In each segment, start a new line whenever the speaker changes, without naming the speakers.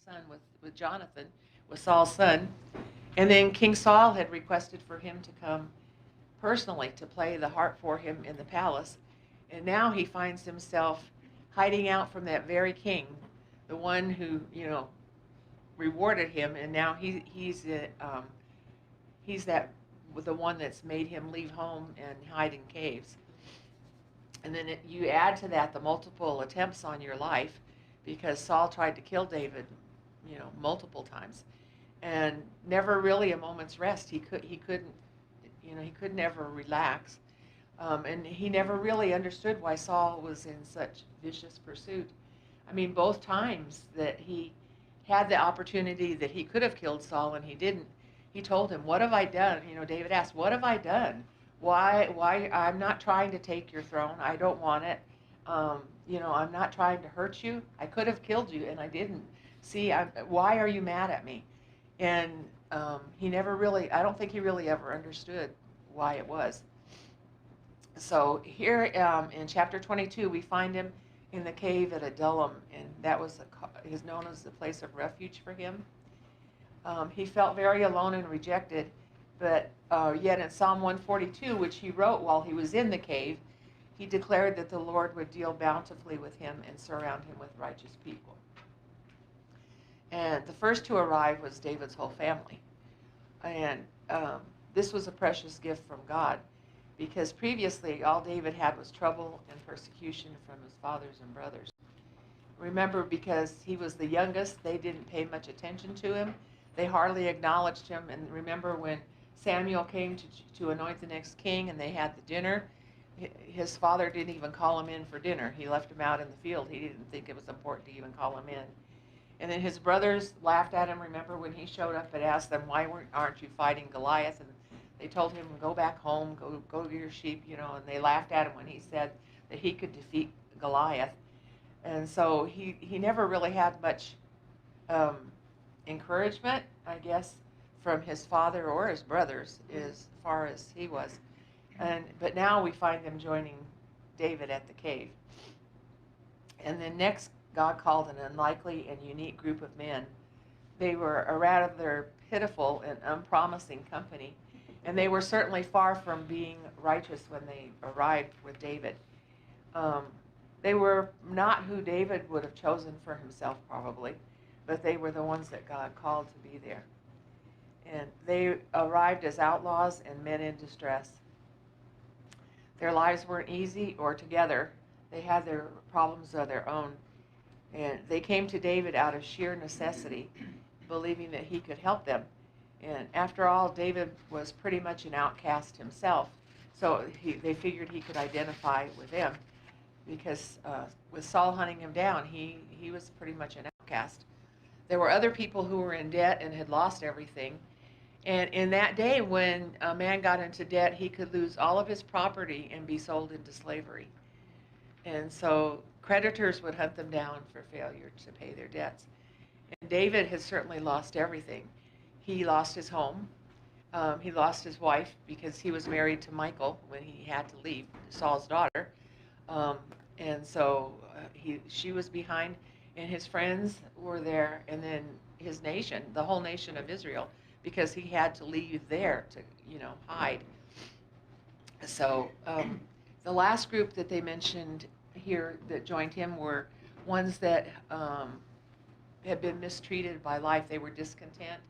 son with Jonathan, with Saul's son. And then King Saul had requested for him to come personally to play the harp for him in the palace. And now he finds himself hiding out from that very king, the one who, rewarded him. And now he's that the one that's made him leave home and hide in caves. And then you add to that the multiple attempts on your life, because Saul tried to kill David, multiple times, and never really a moment's rest. He could never relax, and he never really understood why Saul was in such vicious pursuit. I mean, both times that he had the opportunity that he could have killed Saul and he didn't. He told him, "What have I done?" David asked, "What have I done? Why? I'm not trying to take your throne. I don't want it. I'm not trying to hurt you. I could have killed you and I didn't. See, why are you mad at me?" And he never really, I don't think he really ever understood why it was. So here in chapter 22, we find him in the cave at Adullam, and that is known as the place of refuge for him. He felt very alone and rejected, but yet in Psalm 142, which he wrote while he was in the cave, he declared that the Lord would deal bountifully with him and surround him with righteous people. And the first to arrive was David's whole family. And this was a precious gift from God, because previously all David had was trouble and persecution from his fathers and brothers. Remember, because he was the youngest, they didn't pay much attention to him. They hardly acknowledged him. And remember when Samuel came to anoint the next king and they had the dinner, his father didn't even call him in for dinner. He left him out in the field. He didn't think it was important to even call him in. And then his brothers laughed at him. Remember when he showed up and asked them, "Why aren't you fighting Goliath?" And they told him, "Go back home, go to your sheep," and they laughed at him when he said that he could defeat Goliath. And so he never really had much encouragement, I guess, from his father or his brothers as far as he was. But now we find them joining David at the cave. And then next, God called an unlikely and unique group of men. They were a rather pitiful and unpromising company, and they were certainly far from being righteous when they arrived with David. They were not who David would have chosen for himself, probably, but they were the ones that God called to be there. And they arrived as outlaws and men in distress. Their lives weren't easy or together. They had their problems of their own. And they came to David out of sheer necessity, believing that he could help them. And after all, David was pretty much an outcast himself. So they figured he could identify with them, because with Saul hunting him down, he was pretty much an outcast. There were other people who were in debt and had lost everything. And in that day, when a man got into debt, he could lose all of his property and be sold into slavery. And so creditors would hunt them down for failure to pay their debts. And David has certainly lost everything. He lost his home. He lost his wife because he was married to Michal when he had to leave, Saul's daughter. And so she was behind, and his friends were there, and then his nation, the whole nation of Israel, because he had to leave there to, hide. So the last group that they mentioned here that joined him were ones that had been mistreated by life. They were discontent,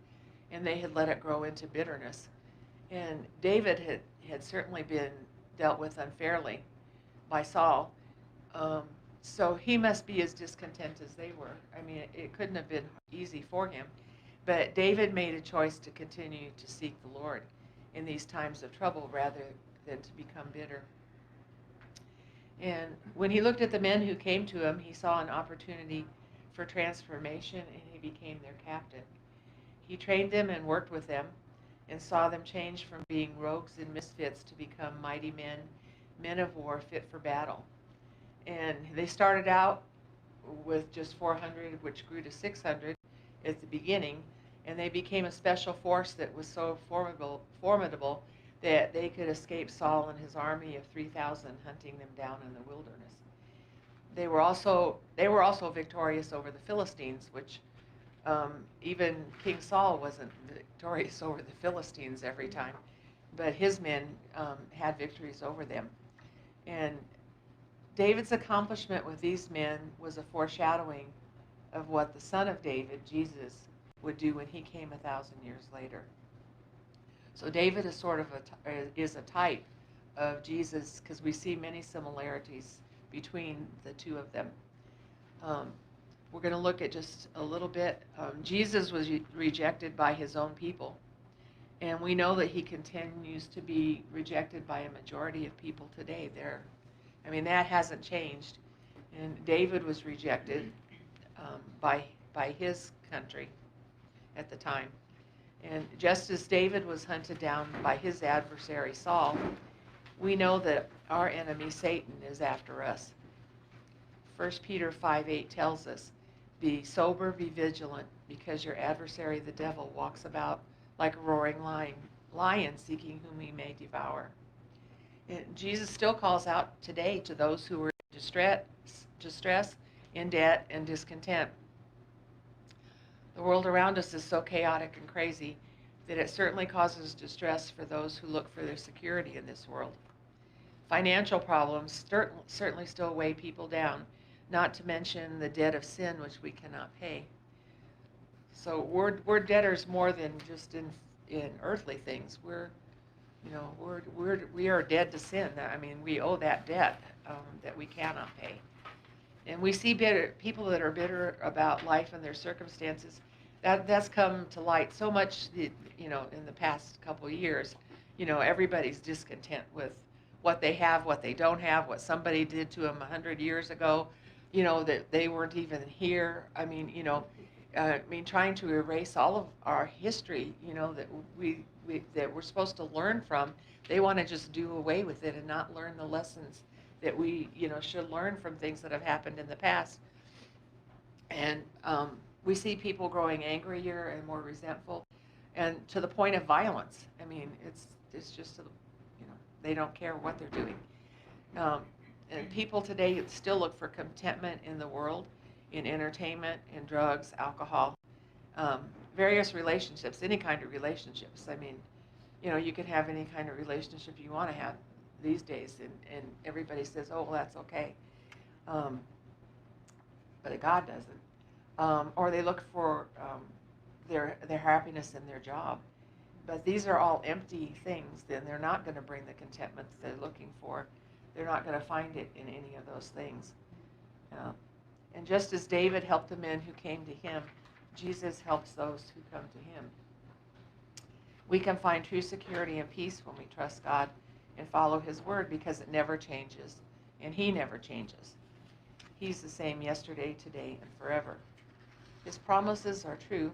and they had let it grow into bitterness. And David had certainly been dealt with unfairly by Saul. So he must be as discontent as they were. I mean, it couldn't have been easy for him. But David made a choice to continue to seek the Lord in these times of trouble rather than to become bitter. And when he looked at the men who came to him, he saw an opportunity for transformation, and he became their captain. He trained them and worked with them and saw them change from being rogues and misfits to become mighty men, men of war fit for battle. And they started out with just 400, which grew to 600 at the beginning, and they became a special force that was so formidable that they could escape Saul and his army of 3,000 hunting them down in the wilderness. They were also victorious over the Philistines, which Even King Saul wasn't victorious over the Philistines every time, but his men had victories over them. And David's accomplishment with these men was a foreshadowing of what the son of David, Jesus, would do when he came 1,000 years later. So David is sort of is a type of Jesus, because we see many similarities between the two of them. We're going to look at just a little bit. Jesus was rejected by his own people, and we know that he continues to be rejected by a majority of people today. That hasn't changed. And David was rejected by his country at the time. And just as David was hunted down by his adversary Saul, we know that our enemy Satan is after us. 1 Peter 5:8 tells us, "Be sober, be vigilant, because your adversary the devil walks about like a roaring lion seeking whom he may devour." And Jesus still calls out today to those who are in distress, in debt, and discontent. The world around us is so chaotic and crazy that it certainly causes distress for those who look for their security in this world. Financial problems certainly still weigh people down, not to mention the debt of sin which we cannot pay. So we're debtors more than just in earthly things. We are dead to sin. We owe that debt that we cannot pay. And we see people that are bitter about life and their circumstances. That's come to light so much, in the past couple of years. Everybody's discontent with what they have, what they don't have, what somebody did to them 100 years ago, that they weren't even here. Trying to erase all of our history, that we're supposed to learn from. They want to just do away with it and not learn the lessons that we, should learn from things that have happened in the past. And we see people growing angrier and more resentful, and to the point of violence. It's just, they don't care what they're doing. And people today still look for contentment in the world, in entertainment, in drugs, alcohol, various relationships, any kind of relationships. You can have any kind of relationship you want to have these days, and everybody says, oh, well, that's okay. But God doesn't. Or they look for their happiness in their job. But these are all empty things, then they're not going to bring the contentment that they're looking for. They're not going to find it in any of those things. And just as David helped the men who came to him, Jesus helps those who come to him. We can find true security and peace when we trust God and follow his word, because it never changes, and he never changes. He's the same yesterday, today, and forever. His promises are true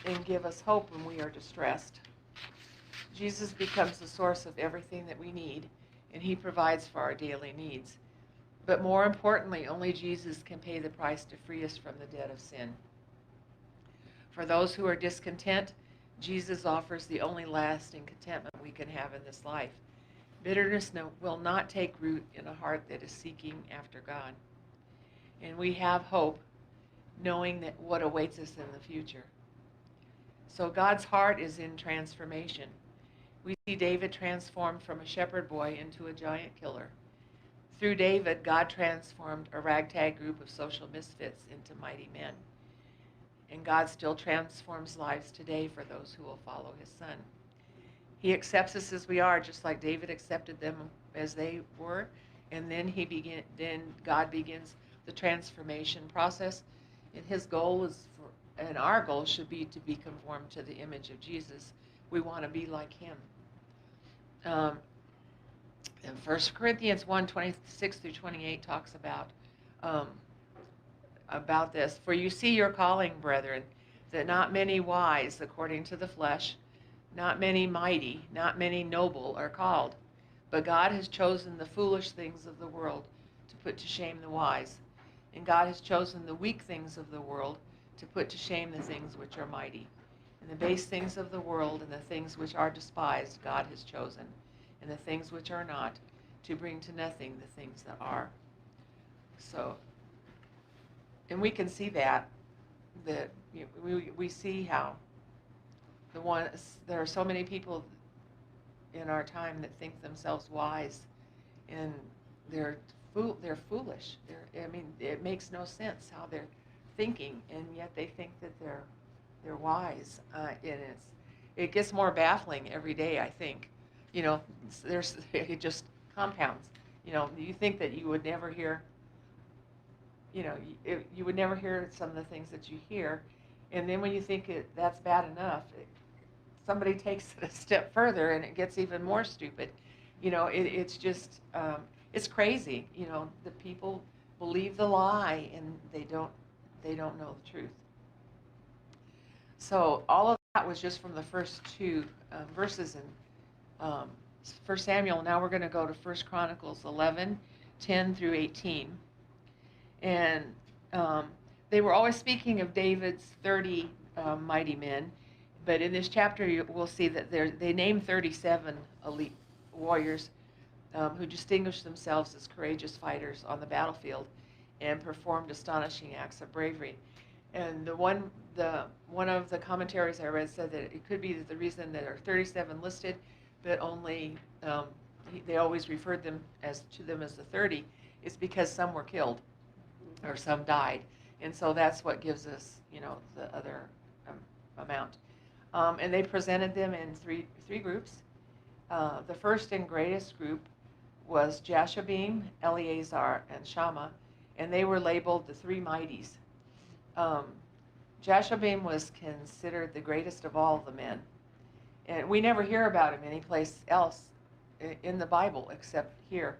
and give us hope when we are distressed. Jesus becomes the source of everything that we need, and he provides for our daily needs. But more importantly, only Jesus can pay the price to free us from the debt of sin. For those who are discontent, Jesus offers the only lasting contentment we can have in this life. Bitterness will not take root in a heart that is seeking after God. And we have hope, knowing that what awaits us in the future. So God's heart is in transformation. We see David transformed from a shepherd boy into a giant killer. Through David, God transformed a ragtag group of social misfits into mighty men. And God still transforms lives today for those who will follow his son. He accepts us as we are, just like David accepted them as they were. And then God begins the transformation process. And his goal and our goal should be to be conformed to the image of Jesus. We want to be like him. And 1 Corinthians 1:26-28 talks about this. For you see your calling, brethren, that not many wise according to the flesh, not many mighty, not many noble are called. But God has chosen the foolish things of the world to put to shame the wise. And God has chosen the weak things of the world to put to shame the things which are mighty. And the base things of the world and the things which are despised God has chosen, and the things which are not, to bring to nothing the things that are. So, and we can see that we see how there are so many people in our time that think themselves wise, and they're they're foolish. I mean, it makes no sense how they're thinking, and yet they think that they're wise. And it gets more baffling every day, I think. There's it just compounds. You think that you would never hear. You would never hear some of the things that you hear, and then when you think that's bad enough, somebody takes it a step further, and it gets even more stupid. It's just it's crazy. The people believe the lie, and they don't know the truth. So all of that was just from the first two verses in 1 Samuel. Now we're going to go to 1 Chronicles 11:10 through 18. And they were always speaking of David's 30 mighty men, but in this chapter we'll see that they name 37 elite warriors who distinguished themselves as courageous fighters on the battlefield and performed astonishing acts of bravery. And one of the commentaries I read said that it could be that the reason there are 37 listed, but only they always referred to them as the 30, is because some were killed or some died, and so that's what gives us the other amount. And they presented them in three groups. The first and greatest group was Jashobeam, Eleazar, and Shammah, and they were labeled the three mighties. Jashobeam was considered the greatest of all the men, and we never hear about him anyplace else in the Bible except here.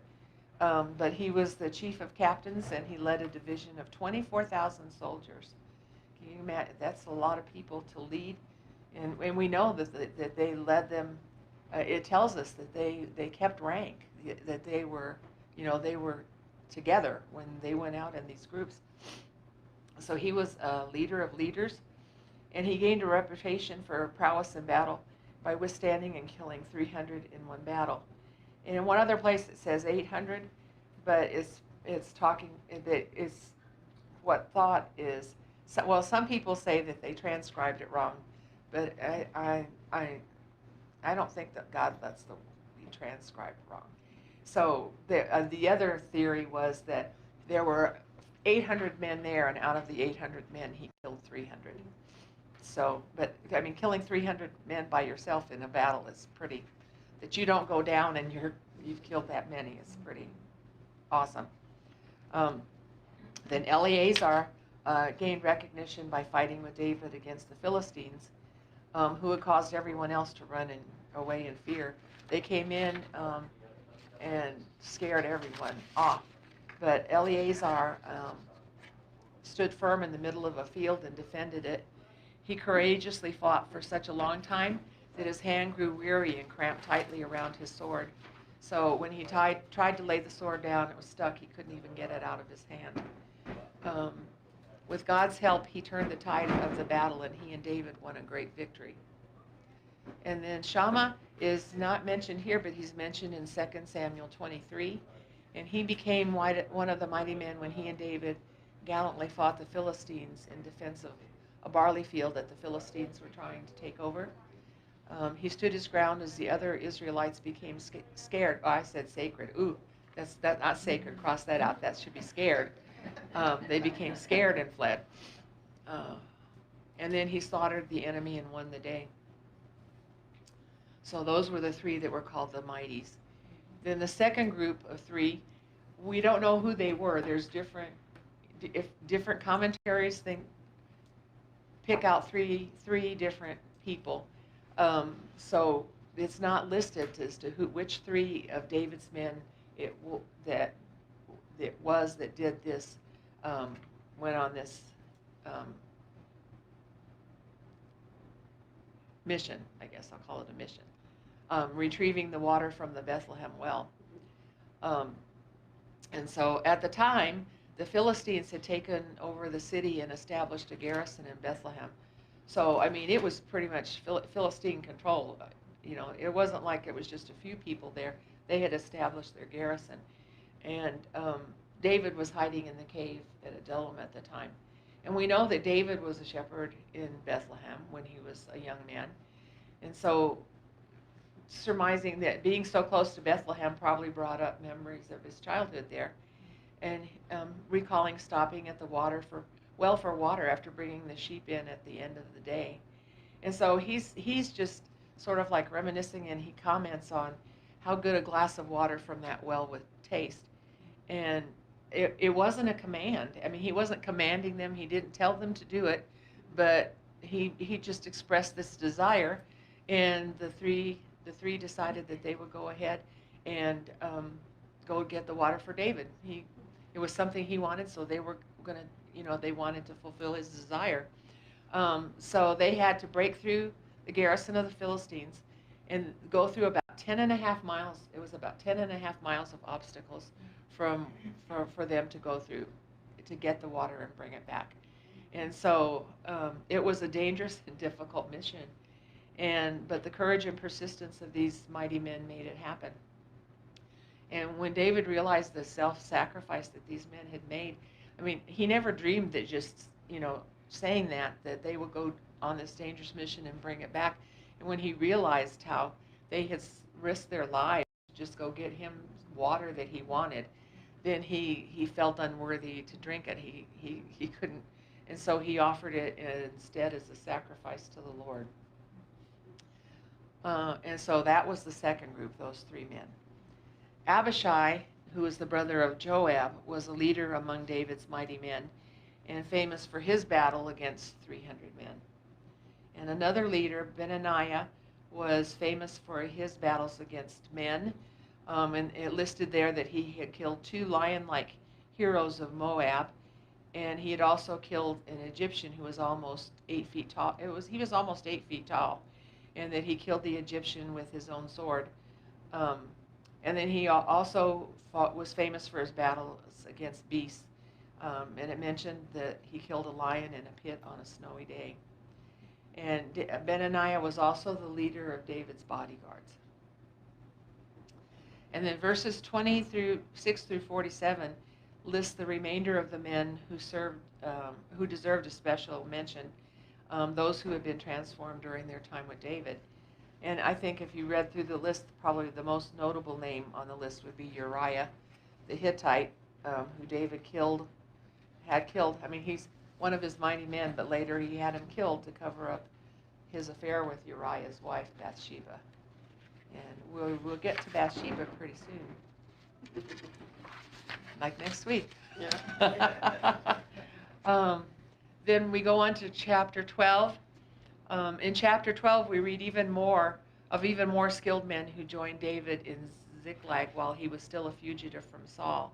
But he was the chief of captains, and he led a division of 24,000 soldiers. Can you imagine? That's a lot of people to lead, and we know that they led them. It tells us that they kept rank, that they were together when they went out in these groups. So he was a leader of leaders, and he gained a reputation for prowess in battle by withstanding and killing 300 in one battle. And in one other place it says 800, but it's talking that it's what thought is. Well, some people say that they transcribed it wrong, but I don't think that God lets them be transcribed wrong. So the other theory was that there were 800 men there, and out of the 800 men, he killed 300. So, but I mean, killing 300 men by yourself in a battle is pretty. That you don't go down and you've killed that many is pretty awesome. Then Eleazar gained recognition by fighting with David against the Philistines, who had caused everyone else to run away in fear. They came in and scared everyone off. But Eleazar stood firm in the middle of a field and defended it. He courageously fought for such a long time that his hand grew weary and cramped tightly around his sword. So when he tried to lay the sword down, it was stuck. He couldn't even get it out of his hand. With God's help, he turned the tide of the battle, and he and David won a great victory. And then Shammah is not mentioned here, but he's mentioned in 2 Samuel 23. And he became one of the mighty men when he and David gallantly fought the Philistines in defense of a barley field that the Philistines were trying to take over. He stood his ground as the other Israelites became scared. Oh, I said sacred. Ooh, that's not sacred. Cross that out. That should be scared. They became scared and fled. And then he slaughtered the enemy and won the day. So those were the three that were called the mighties. Then the second group of three, we don't know who they were. There's different commentaries pick out three different people. So it's not listed as to which three of David's men that did this, went on this mission. I guess I'll call it a mission. Retrieving the water from the Bethlehem well. And so at the time, the Philistines had taken over the city and established a garrison in Bethlehem. So, I mean, it was pretty much Philistine control. It wasn't like it was just a few people there. They had established their garrison. And David was hiding in the cave at Adullam at the time. And we know that David was a shepherd in Bethlehem when he was a young man. And so, surmising that being so close to Bethlehem probably brought up memories of his childhood there. And recalling stopping at the well for water after bringing the sheep in at the end of the day. And so he's just sort of like reminiscing, and he comments on how good a glass of water from that well would taste. And it wasn't a command. I mean, he wasn't commanding them. He didn't tell them to do it, but he just expressed this desire, and the three decided that they would go ahead and go get the water for David. It was something he wanted, so they were going to, they wanted to fulfill his desire. So they had to break through the garrison of the Philistines and go through about 10.5 miles. It was about 10.5 miles of obstacles for them to go through to get the water and bring it back. And so it was a dangerous and difficult mission. But the courage and persistence of these mighty men made it happen. And when David realized the self-sacrifice that these men had made, I mean, he never dreamed that just, saying that they would go on this dangerous mission and bring it back. And when he realized how they had risked their lives to just go get him water that he wanted, then he felt unworthy to drink it. He couldn't, and so he offered it instead as a sacrifice to the Lord. And so that was the second group, those 3 men. Abishai, who was the brother of Joab, was a leader among David's mighty men and famous for his battle against 300 men. And another leader, Benaniah, was famous for his battles against men. And it listed there that he had killed 2 lion-like heroes of Moab, and he had also killed an Egyptian who was almost 8 feet tall. He was almost 8 feet tall, and that he killed the Egyptian with his own sword. And then he also was famous for his battles against beasts. And it mentioned that he killed a lion in a pit on a snowy day. And Benaniah was also the leader of David's bodyguards. And then verses 26 through 47 lists the remainder of the men who deserved a special mention, those who had been transformed during their time with David. And I think if you read through the list, probably the most notable name on the list would be Uriah, the Hittite, who David had killed. I mean, he's one of his mighty men, but later he had him killed to cover up his affair with Uriah's wife, Bathsheba. And we'll get to Bathsheba pretty soon, like next week.
Yeah.
Then we go on to chapter 12. In chapter 12, we read even more skilled men who joined David in Ziklag while he was still a fugitive from Saul.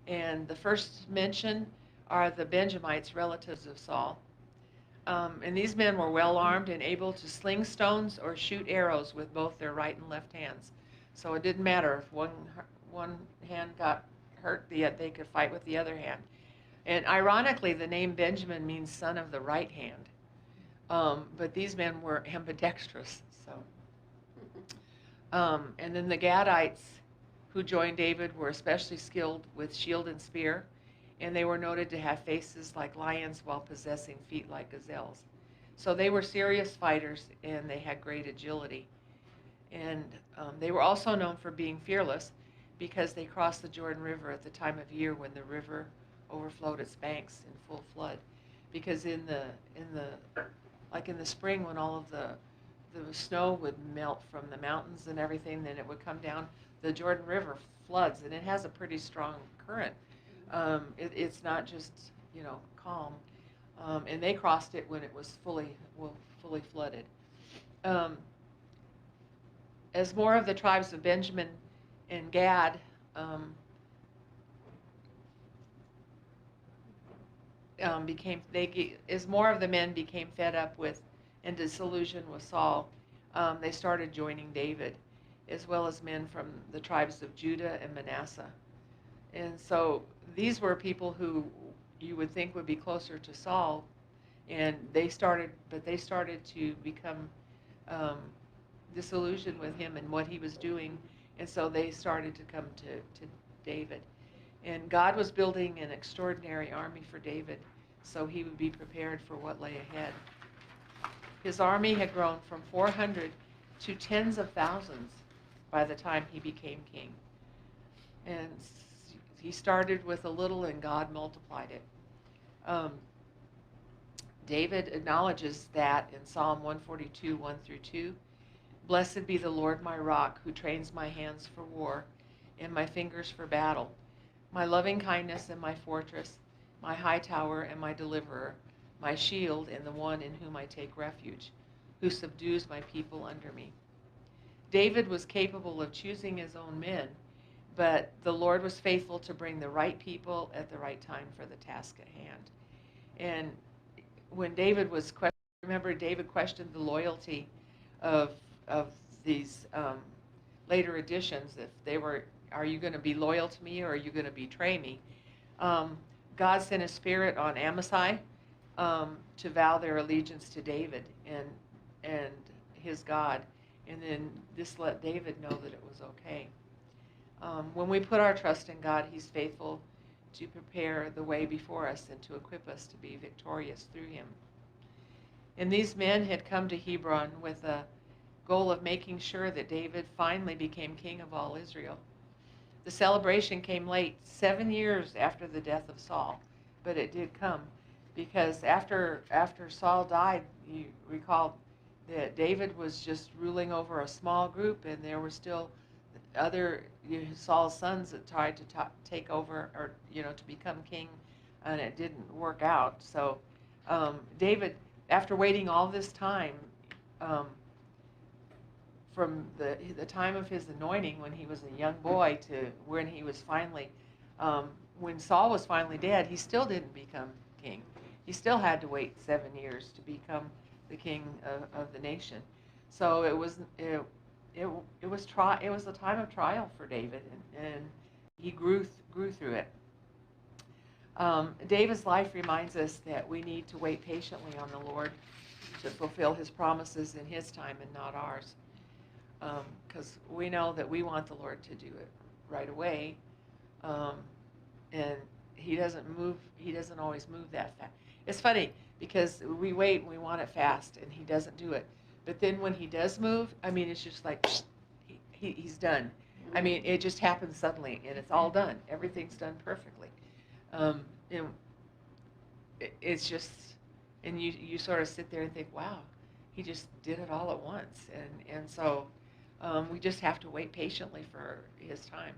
And the first mention are the Benjamites, relatives of Saul. And these men were well armed and able to sling stones or shoot arrows with both their right and left hands. So it didn't matter if one hand got hurt, they could fight with the other hand. And ironically, the name Benjamin means son of the right hand. But these men were ambidextrous. And then the Gadites who joined David were especially skilled with shield and spear, and they were noted to have faces like lions while possessing feet like gazelles. So they were serious fighters, and they had great agility. And they were also known for being fearless because they crossed the Jordan River at the time of year when the river overflowed its banks in full flood. Because in the spring, when all of the snow would melt from the mountains and everything, then it would come down. The Jordan River floods, and it has a pretty strong current. It's not just calm. And they crossed it when it was fully flooded. As more of the tribes of Benjamin and Gad as more of the men became fed up with and disillusioned with Saul, they started joining David, as well as men from the tribes of Judah and Manasseh. And so these were people who you would think would be closer to Saul, and they started to become disillusioned with him and what he was doing, and so they started to come to David. And God was building an extraordinary army for David so he would be prepared for what lay ahead. His army had grown from 400 to tens of thousands by the time he became king. And he started with a little and God multiplied it. David acknowledges that in Psalm 142, 1 through 2. Blessed be the Lord my rock, who trains my hands for war and my fingers for battle, my loving kindness and my fortress, my high tower and my deliverer, my shield and the one in whom I take refuge, who subdues my people under me. David was capable of choosing his own men, but the Lord was faithful to bring the right people at the right time for the task at hand. And when David was questioned, remember David questioned the loyalty of these later editions, if they were, are you going to be loyal to me or are you going to betray me? God sent a spirit on Amasai to vow their allegiance to David and his God, and then this let David know that it was okay. When we put our trust in God, he's faithful to prepare the way before us and to equip us to be victorious through him. And these men had come to Hebron with a goal of making sure that David finally became king of all Israel. The celebration came late, 7 years after the death of Saul, but it did come because after Saul died, you recall that David was just ruling over a small group, and there were still other Saul's sons that tried to take over, or to become king, and it didn't work out. So David, after waiting all this time, from the time of his anointing when he was a young boy to when he was finally, when Saul was finally dead, he still didn't become king. He still had to wait 7 years to become the king of the nation. So it was a time of trial for David, and he grew through it. David's life reminds us that we need to wait patiently on the Lord to fulfill his promises in his time and not ours. Because we know that we want the Lord to do it right away, and he doesn't always move that fast. It's funny because we wait and we want it fast, and he doesn't do it. But then when he does move, I mean, it's just like he's done. I mean, it just happens suddenly, and it's all done. Everything's done perfectly. It's just, and you sort of sit there and think, wow, he just did it all at once, and so we just have to wait patiently for his time.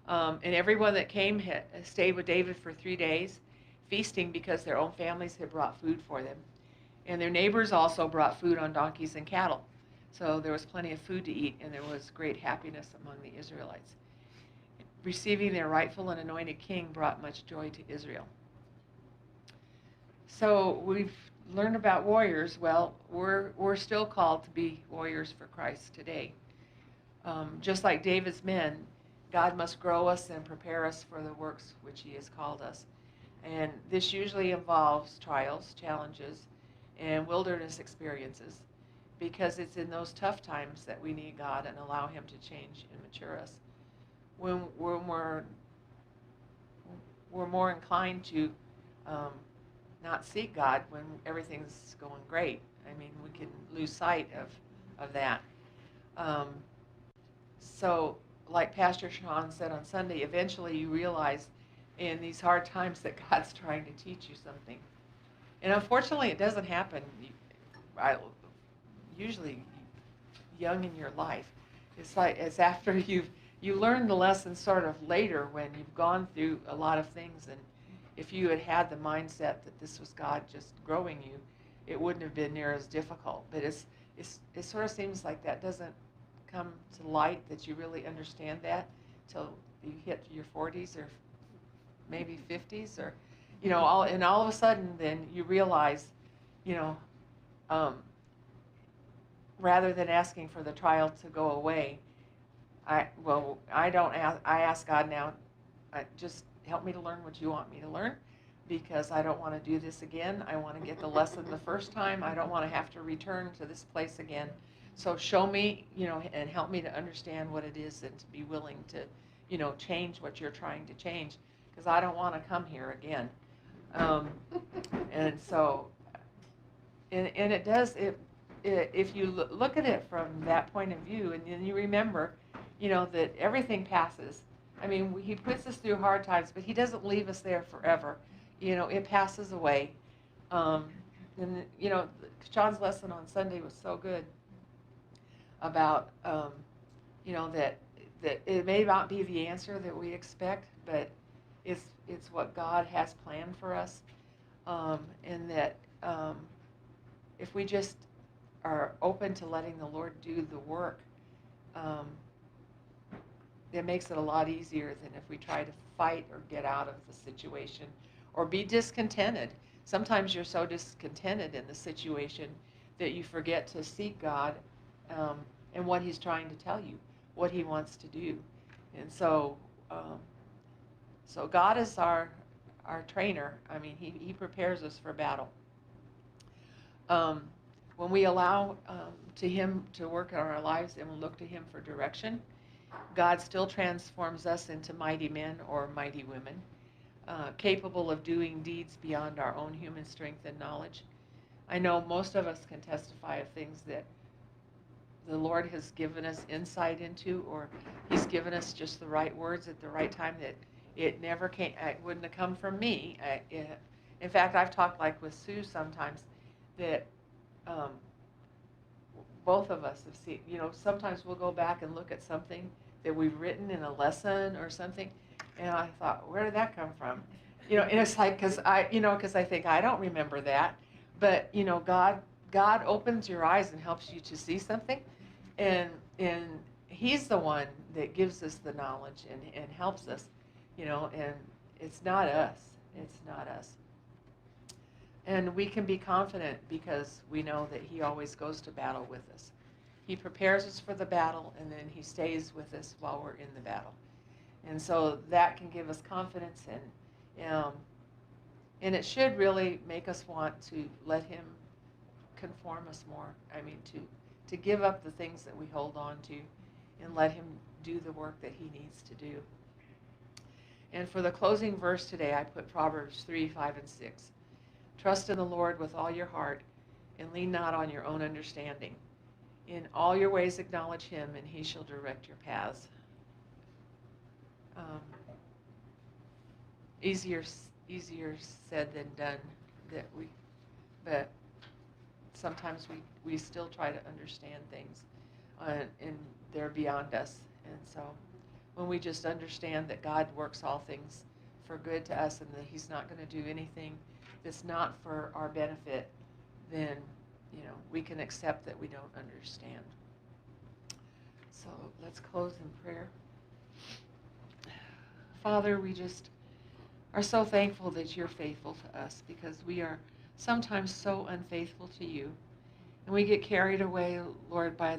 And everyone that came stayed with David for 3 days, feasting because their own families had brought food for them. And their neighbors also brought food on donkeys and cattle. So there was plenty of food to eat, and there was great happiness among the Israelites. Receiving their rightful and anointed king brought much joy to Israel. So we've learned about warriors. Well, we're still called to be warriors for Christ today. Just like David's men, God must grow us and prepare us for the works which he has called us. And this usually involves trials, challenges, and wilderness experiences, because it's in those tough times that we need God and allow him to change and mature us. When we're more inclined to not seek God when everything's going great. I mean, we can lose sight of that. So like Pastor Sean said on Sunday, eventually you realize in these hard times that God's trying to teach you something. And unfortunately, it doesn't happen usually young in your life. It's after you learn the lesson sort of later when you've gone through a lot of things, and if you had the mindset that this was God just growing you, it wouldn't have been near as difficult. But it sort of seems like that doesn't come to light, that you really understand that till you hit your 40s or maybe 50s, or all of a sudden then you realize, rather than asking for the trial to go away, I ask God now, just help me to learn what you want me to learn, because I don't want to do this again. I want to get the lesson the first time. I don't want to have to return to this place again. So show me, and help me to understand what it is, and to be willing to, change what you're trying to change, because I don't want to come here again. Um, and so, and it does, if you look at it from that point of view, and then you remember, that everything passes. I mean, he puts us through hard times, but he doesn't leave us there forever. It passes away. Um, and, Sean's lesson on Sunday was so good about, that it may not be the answer that we expect, but it's what God has planned for us, and that if we just are open to letting the Lord do the work, um, it makes it a lot easier than if we try to fight or get out of the situation or be discontented. Sometimes you're so discontented in the situation that you forget to seek God, um, and what He's trying to tell you, what He wants to do. And so God is our trainer. I mean, He prepares us for battle. Um, when we allow to Him to work in our lives and we look to Him for direction, God still transforms us into mighty men or mighty women, capable of doing deeds beyond our own human strength and knowledge. I know most of us can testify of things that the Lord has given us insight into, or He's given us just the right words at the right time, that it never came, it wouldn't have come from me. In fact, I've talked like with Sue sometimes that um, both of us have seen, sometimes we'll go back and look at something that we've written in a lesson or something, and I thought, where did that come from? And it's like, because I think I don't remember that, but God opens your eyes and helps you to see something, and He's the one that gives us the knowledge and helps us, and it's not us. It's not us. And we can be confident because we know that He always goes to battle with us. He prepares us for the battle, and then He stays with us while we're in the battle. And so that can give us confidence, and it should really make us want to let Him conform us more. I mean, to give up the things that we hold on to and let Him do the work that He needs to do. And for the closing verse today, I put Proverbs 3, 5, and 6. Trust in the Lord with all your heart, and lean not on your own understanding. In all your ways acknowledge Him, and He shall direct your paths. Easier said than done. But sometimes we still try to understand things, and they're beyond us. And so, when we just understand that God works all things for good to us, and that He's not going to do anything that's not for our benefit, then we can accept that we don't understand. So let's close in prayer. Father, we just are so thankful that You're faithful to us, because we are sometimes so unfaithful to You, and we get carried away, Lord, by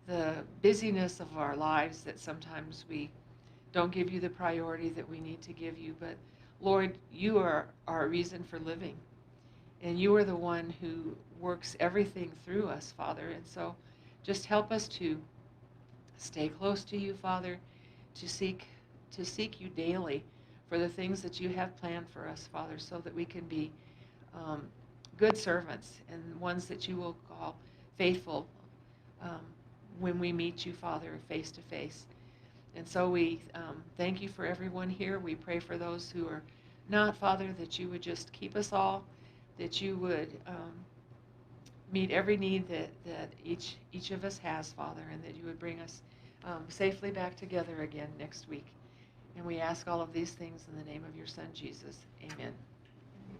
the busyness of our lives, that sometimes we don't give You the priority that we need to give You. But Lord, You are our reason for living, and You are the one who works everything through us, Father. And so just help us to stay close to You, Father, to seek You daily for the things that You have planned for us, Father, so that we can be good servants and ones that You will call faithful when we meet You, Father, face to face. And so we thank You for everyone here. We pray for those who are not, Father, that You would just keep us all, that You would meet every need that each of us has, Father, and that You would bring us safely back together again next week. And we ask all of these things in the name of Your Son, Jesus. Amen.